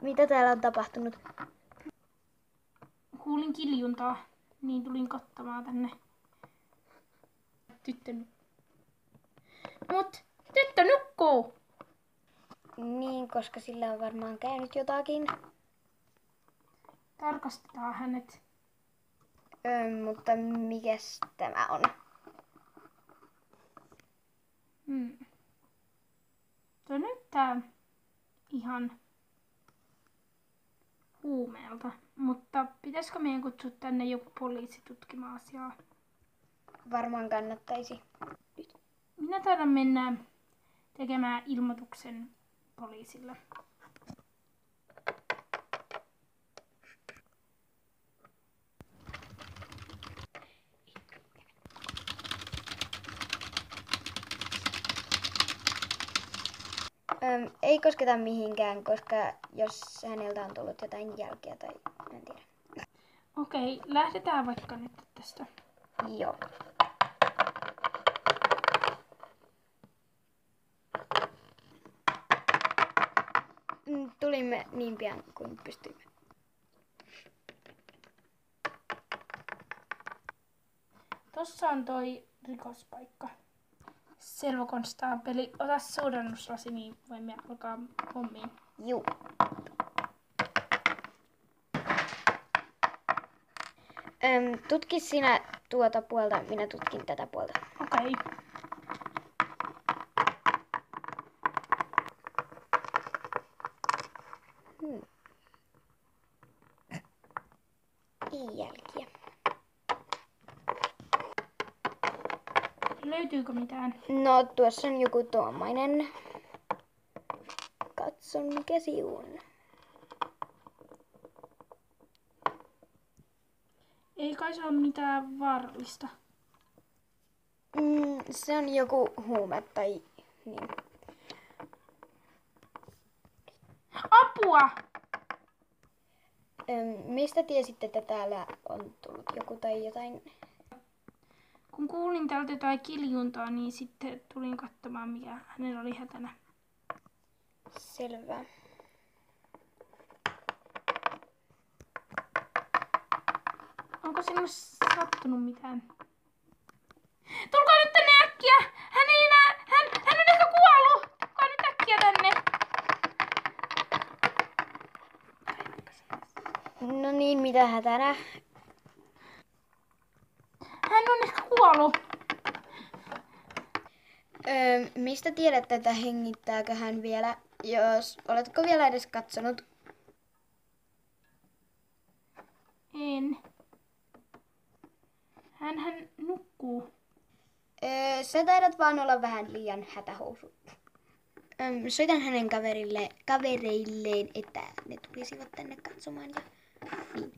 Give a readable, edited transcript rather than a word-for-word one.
Mitä täällä on tapahtunut? Kuulin kiljuntaa, niin tulin katsomaan tänne. Tyttö nukkuu! Niin, koska sillä on varmaan käynyt jotakin. Tarkastetaan hänet. Mutta mikäs tämä on? Tuo näyttää ihan huumeelta, mutta pitäisikö meidän kutsua tänne joku poliisi tutkimaan asiaa? Varmaan kannattaisi. Minä taidan mennä tekemään ilmoituksen poliisille. Ei kosketa mihinkään, koska jos häneltä on tullut jotain jälkeä tai en tiedä. Okei, lähdetään vaikka nyt tästä. Joo. Tulimme niin pian kuin pystyimme. Tossa on toi rikospaikka. Selvä konstaapeli, ota soudannuslasi, niin voimme alkaa hommiin. Juu. Tutki sinä tuota puolta, minä tutkin tätä puolta. Okei. Ei jälkiä. Löytyykö mitään? No, tuossa on joku tuommoinen. Katson mikä siun. Ei kai se ole mitään vaarallista. Se on joku huume tai niin. Apua! Mistä tiesitte, että täällä on tullut joku tai jotain? Kun kuulin täältä jotain kiljuntaa, niin sitten tulin katsomaan, mikä hänellä oli hätänä. Selvä. Onko sinulle sattunut mitään? Tulkaa nyt tänne äkkiä! Hän ei enää... Hän on ehkä kuollut! Tulkaa nyt äkkiä tänne! No niin, mitä hätänä? Hän on ehkä kuollut! Mistä tiedät, että hengittääkö hän vielä? Oletko vielä edes katsonut? En. Hän nukkuu. Sä taidat vaan olla vähän liian hätähousu. Soitan hänen kavereilleen, että ne tulisivat tänne katsomaan. Ja niin.